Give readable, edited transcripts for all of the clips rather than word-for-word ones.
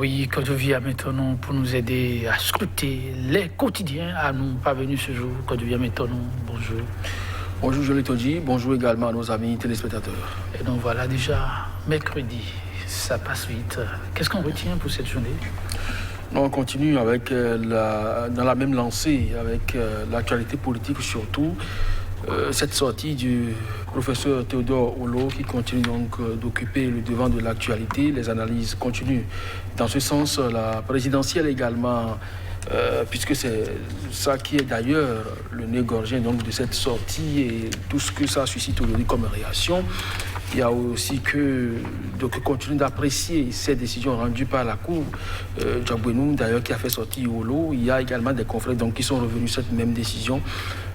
Oui, que Dieu vienne maintenant pour nous aider à scruter les quotidiens à nous parvenus ce jour. Que Dieu vienne maintenant. Bonjour. Bonjour, je l'ai dit. Bonjour également à nos amis téléspectateurs. Et donc voilà, déjà, mercredi, ça passe vite. Qu'est-ce qu'on retient pour cette journée? On continue avec dans la même lancée, avec l'actualité politique surtout. Cette sortie du professeur Théodore Olo qui continue donc d'occuper le devant de l'actualité. Les analyses continuent dans ce sens. La présidentielle également, puisque c'est ça qui est d'ailleurs le nez gorgien donc, de cette sortie et tout ce que ça suscite aujourd'hui comme réaction. Il y a aussi que continue d'apprécier ces décisions rendues par la Cour. Djabouenou, d'ailleurs, qui a fait sortir Olo. Il y a également des confrères donc, qui sont revenus sur cette même décision.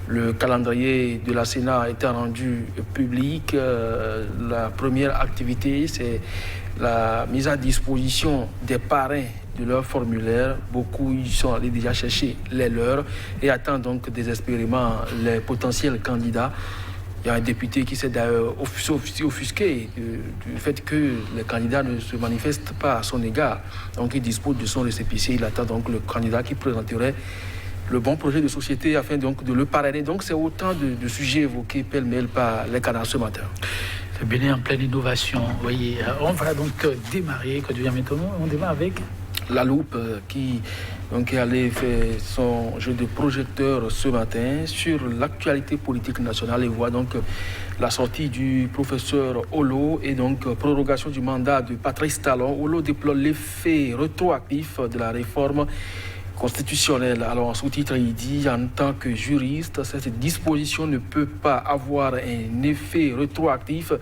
Le calendrier de la Sénat a été rendu public. La première activité, c'est la mise à disposition des parrains de leur formulaire. Beaucoup ils sont allés déjà chercher les leurs et attendent donc désespérément les potentiels candidats. Il y a un député qui s'est d'ailleurs offusqué du fait que les candidats ne se manifestent pas à son égard. Donc il dispose de son récépissé. Il attend donc le candidat qui présenterait le bon projet de société afin donc de le parrainer. Donc c'est autant de sujets évoqués pêle-mêle par les canards ce matin. C'est bien en pleine innovation. Vous voyez, on va donc démarrer. Quand Dieu maintenant, on démarre avec La Loupe qui est allé faire son jeu de projecteur ce matin sur l'actualité politique nationale et voit donc la sortie du professeur Olo et donc prorogation du mandat de Patrice Talon. Olo déplore l'effet rétroactif de la réforme constitutionnelle. Alors en sous-titre, il dit en tant que juriste, cette disposition ne peut pas avoir un effet rétroactif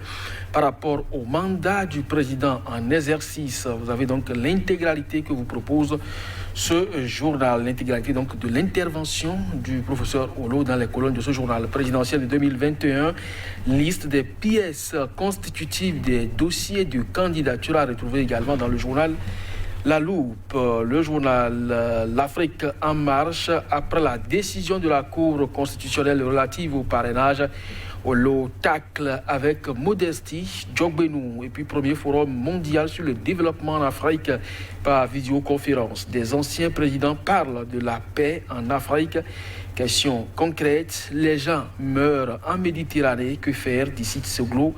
par rapport au mandat du président en exercice. Vous avez donc l'intégralité que vous propose ce journal, l'intégralité donc de l'intervention du professeur Olo dans les colonnes de ce journal présidentiel de 2021. Liste des pièces constitutives des dossiers de candidature à retrouver également dans le journal La Loupe. Le journal L'Afrique en marche après la décision de la Cour constitutionnelle relative au parrainage. Olo tacle avec modestie Djogbenou et puis premier forum mondial sur le développement en Afrique par vidéoconférence. Des anciens présidents parlent de la paix en Afrique. Question concrète, les gens meurent en Méditerranée. Que faire d'ici Seglo?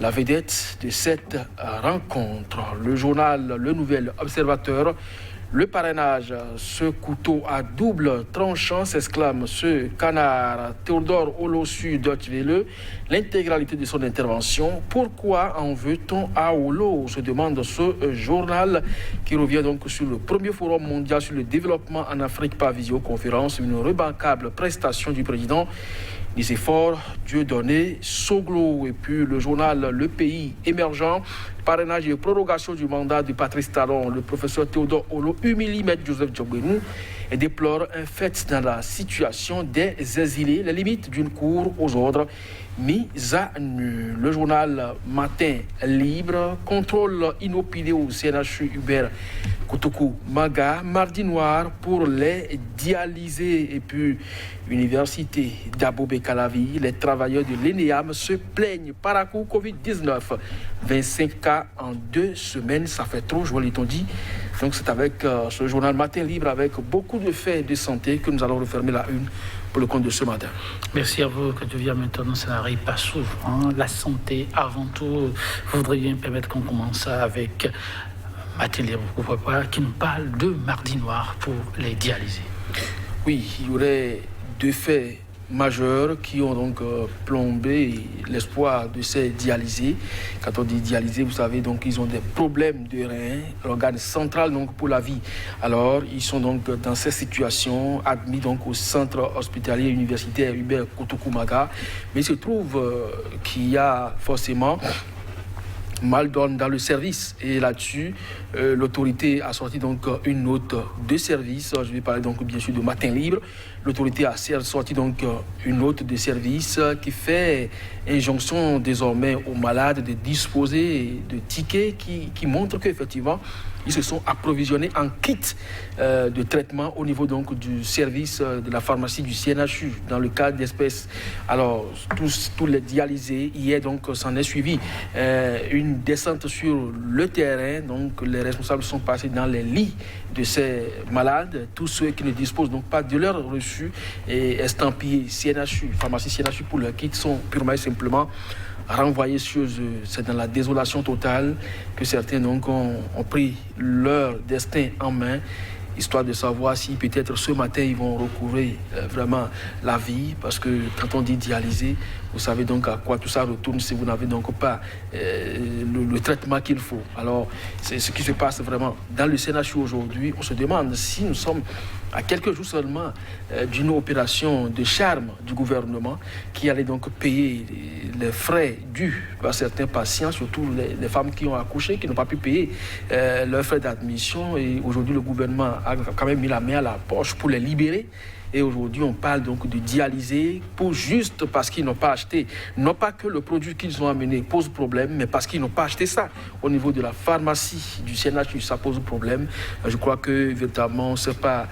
La vedette de cette rencontre. Le journal Le Nouvel Observateur. Le parrainage, ce couteau à double tranchant, s'exclame ce canard. Théodore Olo sur Deutsche Welle, l'intégralité de son intervention. Pourquoi en veut-on à Olo? Se demande ce journal qui revient donc sur le premier forum mondial sur le développement en Afrique par visioconférence. Une remarquable prestation du président. Des efforts, Dieu donné, Soglo, et puis le journal Le Pays émergent, parrainage et prorogation du mandat de Patrice Talon. Le professeur Théodore Olo humilie Maître Joseph Djogbenou et déplore un fait dans la situation des exilés, les limites d'une cour aux ordres mises à nu. Le journal Matin Libre, contrôle inopiné au CNHU Hubert Koutokou Maga, mardi noir pour les dialysés. Et puis Université d'Abobé Calavi, les travailleurs de l'ENEAM se plaignent par à coup Covid-19. 25 cas en 2 semaines, ça fait trop, je l'ai dit. Donc c'est avec ce journal Matin Libre, avec beaucoup de faits de santé, que nous allons refermer la une pour le compte de ce matin. Merci à vous. Que Dieu vienne maintenant, ça n'arrive pas souvent. La santé, avant tout, je voudrais bien permettre qu'on commence avec Matin Libre, pourquoi pas, qui nous parle de Mardi Noir pour les dialysés. Oui, il y aurait 2 faits majeurs qui ont donc plombé l'espoir de ces dialysés. Quand on dit dialysés, vous savez, donc ils ont des problèmes de reins, l'organe central donc pour la vie. Alors, ils sont donc dans ces situations admis donc au centre hospitalier universitaire Hubert Koutokou Maga. Mais il se trouve qu'il y a forcément mal donne dans le service et là-dessus l'autorité a sorti donc une note de service. Je vais parler donc bien sûr de Matin Libre. L'autorité a sorti donc une note de service qui fait injonction désormais aux malades de disposer de tickets qui montrent qu'effectivement ils se sont approvisionnés en kit de traitement au niveau donc du service de la pharmacie du CNHU dans le cas d'espèces. Alors, tous les dialysés, hier donc s'en est suivi une descente sur le terrain. Donc, les responsables sont passés dans les lits de ces malades, tous ceux qui ne disposent donc pas de leur reçu et estampillés CNHU, pharmacie CNHU pour leur kit, sont purement et simplement renvoyés sur eux. C'est dans la désolation totale que certains donc ont pris leur destin en main, histoire de savoir si peut-être ce matin ils vont recouvrer vraiment la vie, parce que quand on dit dialyser, vous savez donc à quoi tout ça retourne si vous n'avez donc pas le traitement qu'il faut. Alors c'est ce qui se passe vraiment dans le CNHU aujourd'hui. On se demande si nous sommes à quelques jours seulement d'une opération de charme du gouvernement qui allait donc payer les frais dus par certains patients, surtout les femmes qui ont accouché, qui n'ont pas pu payer leurs frais d'admission. Et aujourd'hui, le gouvernement a quand même mis la main à la poche pour les libérer. Et aujourd'hui, on parle donc de dialyser juste parce qu'ils n'ont pas acheté. Non pas que le produit qu'ils ont amené pose problème, mais parce qu'ils n'ont pas acheté ça. Au niveau de la pharmacie du CNHU, ça pose problème. Je crois que véritablement, on ne sait pas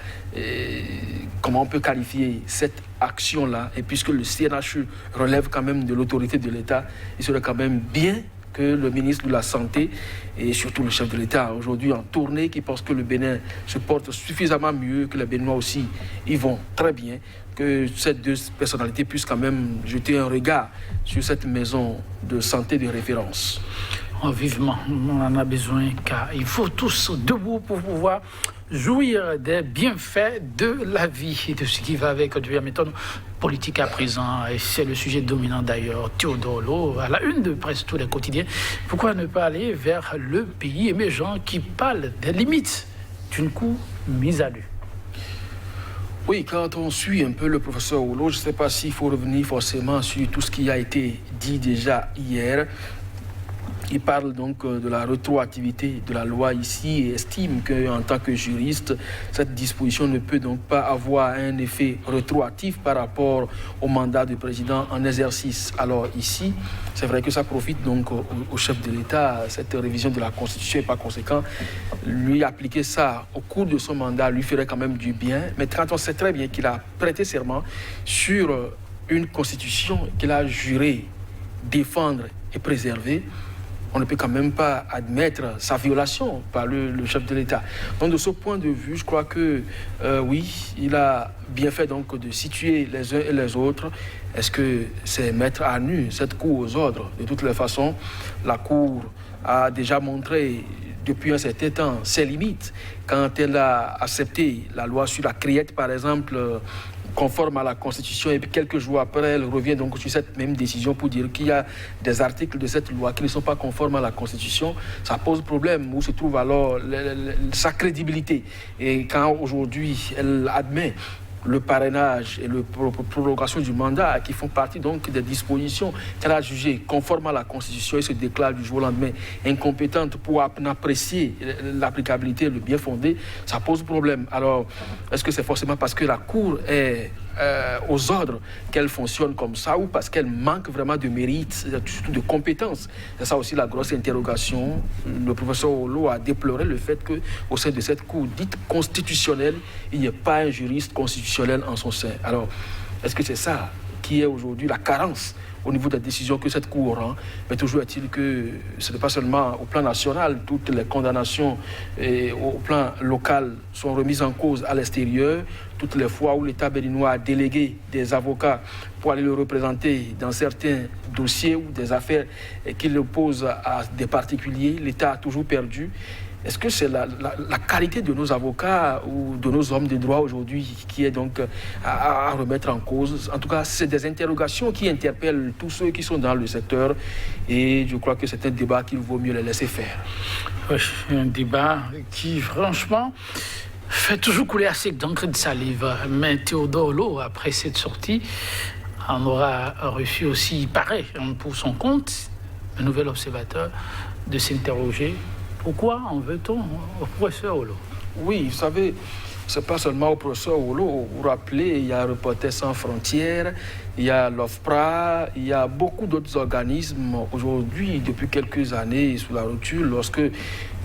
comment on peut qualifier cette action-là. Et puisque le CNHU relève quand même de l'autorité de l'État, il serait quand même bien que le ministre de la Santé et surtout le chef de l'État aujourd'hui en tournée, qui pense que le Bénin se porte suffisamment mieux, que les Béninois aussi y vont très bien, que ces deux personnalités puissent quand même jeter un regard sur cette maison de santé de référence. Oh, vivement, on en a besoin, car il faut tous debout pour pouvoir jouir des bienfaits de la vie et de ce qui va avec la méthode politique à présent. Et c'est le sujet dominant d'ailleurs. Théodore Lo, à la une de presque tous les quotidiens. Pourquoi ne pas aller vers le pays émergent qui parle des limites d'une cour mise à nu? Oui, quand on suit un peu le professeur Olo, je ne sais pas s'il faut revenir forcément sur tout ce qui a été dit déjà hier. Il parle donc de la rétroactivité de la loi ici et estime qu'en tant que juriste, cette disposition ne peut donc pas avoir un effet rétroactif par rapport au mandat du président en exercice. Alors ici, c'est vrai que ça profite donc au chef de l'État, cette révision de la Constitution, et par conséquent, lui appliquer ça au cours de son mandat lui ferait quand même du bien. Mais quand on sait très bien qu'il a prêté serment sur une Constitution qu'il a juré défendre et préserver, on ne peut quand même pas admettre sa violation par le chef de l'État. Donc de ce point de vue, je crois que oui, il a bien fait donc de situer les uns et les autres. Est-ce que c'est mettre à nu cette Cour aux ordres? De toutes les façons, la Cour a déjà montré depuis un certain temps ses limites quand elle a accepté la loi sur la criette, par exemple, conforme à la Constitution, et puis quelques jours après, elle revient donc sur cette même décision pour dire qu'il y a des articles de cette loi qui ne sont pas conformes à la Constitution. Ça pose problème. Où se trouve alors sa crédibilité? Et quand aujourd'hui elle admet le parrainage et la prolongation du mandat qui font partie donc des dispositions qu'elle a jugées conformes à la Constitution, et se déclare du jour au lendemain incompétente pour apprécier l'applicabilité, le bien fondé, ça pose problème. Alors, est-ce que c'est forcément parce que la Cour est aux ordres qu'elle fonctionne comme ça, ou parce qu'elle manque vraiment de mérite, surtout de compétences? C'est ça aussi la grosse interrogation. Le professeur Olo a déploré le fait qu'au sein de cette Cour dite constitutionnelle, il n'y ait pas un juriste constitutionnel en son sein. Alors, est-ce que c'est ça qui est aujourd'hui la carence au niveau des décisions que cette Cour rend? Mais toujours est-il que ce n'est pas seulement au plan national, toutes les condamnations au plan local sont remises en cause à l'extérieur. Toutes les fois où l'État béninois a délégué des avocats pour aller le représenter dans certains dossiers ou des affaires qu'il oppose à des particuliers, l'État a toujours perdu. Est-ce que c'est la qualité de nos avocats ou de nos hommes de droit aujourd'hui qui est donc à remettre en cause? En tout cas, c'est des interrogations qui interpellent tous ceux qui sont dans le secteur, et je crois que c'est un débat qu'il vaut mieux les laisser faire. Oui, un débat qui, franchement, fait toujours couler assez d'encre de salive. Mais Théodore Lo, après cette sortie, en aura reçu aussi, il paraît, pour son compte, un nouvel observateur, de s'interroger. Pourquoi en veut-on au professeur Olo? Oui, vous savez, c'est pas seulement au professeur Olo. Vous vous rappelez, il y a Reporters sans frontières, il y a l'OFPRA, il y a beaucoup d'autres organismes aujourd'hui, depuis quelques années, sous la rupture, lorsque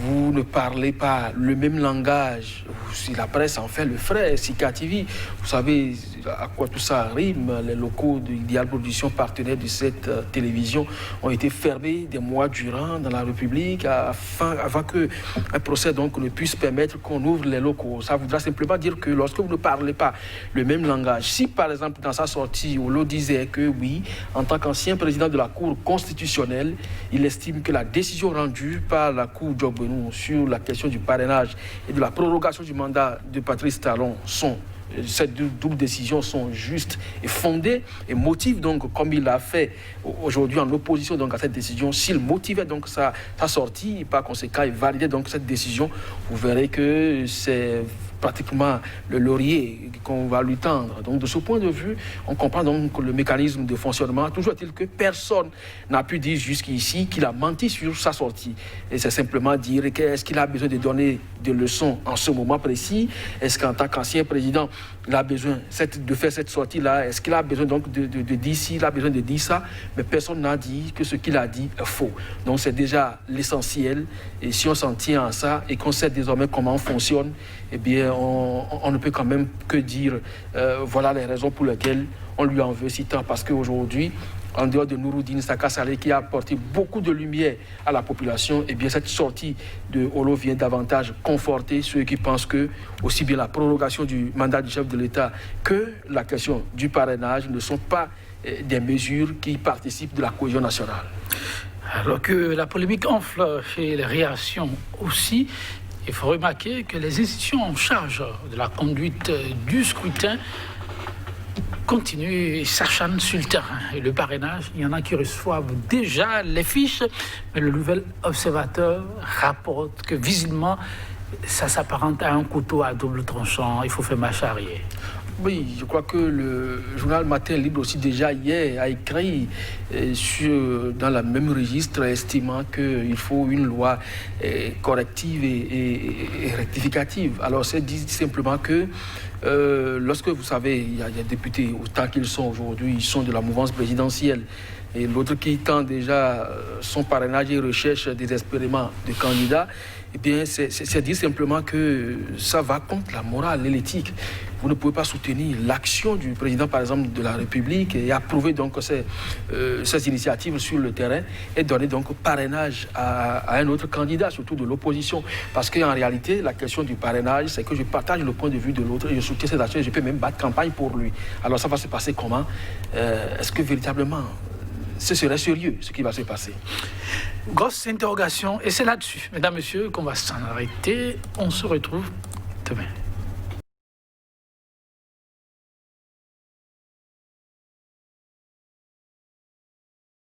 vous ne parlez pas le même langage, si la presse en fait le frais, Sika TV, vous savez à quoi tout ça rime, les locaux d'Ideal Production, partenaires de cette télévision, ont été fermés des mois durant dans la République avant qu'un procès donc ne puisse permettre qu'on ouvre les locaux. Ça voudra simplement dire que lorsque vous ne parlez pas le même langage, si par exemple dans sa sortie, Olo disait que oui, en tant qu'ancien président de la Cour constitutionnelle, il estime que la décision rendue par la Cour Djogbenou sur la question du parrainage et de la prorogation du mandat de Patrice Talon ces deux doubles décisions sont justes et fondées et motivent donc, comme il l'a fait aujourd'hui en opposition donc à cette décision, s'il motivait donc sa sortie, par conséquent, il validait donc cette décision, vous verrez que c'est pratiquement le laurier qu'on va lui tendre. Donc de ce point de vue, on comprend donc le mécanisme de fonctionnement. Toujours est-il que personne n'a pu dire jusqu'ici qu'il a menti sur sa sortie. Et c'est simplement dire est-ce qu'il a besoin de donner des leçons en ce moment précis? Est-ce qu'en tant qu'ancien président, il a besoin de faire cette sortie-là? Est-ce qu'il a besoin donc de dire ci, il a besoin de dire ça? Mais personne n'a dit que ce qu'il a dit est faux. Donc c'est déjà l'essentiel. Et si on s'en tient à ça et qu'on sait désormais comment on fonctionne, eh bien, on ne peut quand même que dire voilà les raisons pour lesquelles on lui en veut si tant. Parce qu'aujourd'hui, en dehors de Nouroudine Saka Saleh qui a apporté beaucoup de lumière à la population, eh bien, cette sortie de Olo vient davantage conforter ceux qui pensent que aussi bien la prorogation du mandat du chef de l'État que la question du parrainage ne sont pas des mesures qui participent de la cohésion nationale. Alors que la polémique enfle et les réactions aussi, il faut remarquer que les institutions en charge de la conduite du scrutin continuent et s'acharnent sur le terrain. Et le parrainage, il y en a qui reçoivent déjà les fiches, mais le nouvel observateur rapporte que visiblement, ça s'apparente à un couteau à double tranchant. Il faut faire marche arrière. Oui, je crois que le journal Matin Libre aussi déjà hier a écrit dans le même registre, estimant qu'il faut une loi corrective et rectificative. Alors c'est dit simplement que lorsque vous savez, il y a des députés, autant qu'ils sont aujourd'hui, ils sont de la mouvance présidentielle, et l'autre qui tend déjà son parrainage et recherche désespérément de candidats, eh bien, c'est dire simplement que ça va contre la morale et l'éthique. Vous ne pouvez pas soutenir l'action du président, par exemple, de la République et approuver donc ces initiatives sur le terrain et donner donc parrainage à un autre candidat, surtout de l'opposition. Parce qu'en réalité, la question du parrainage, c'est que je partage le point de vue de l'autre et je soutiens cette action et je peux même battre campagne pour lui. Alors ça va se passer comment? Est-ce que véritablement ce serait sérieux ce qui va se passer? Grosse interrogation, et c'est là-dessus, mesdames, messieurs, qu'on va s'en arrêter. On se retrouve demain.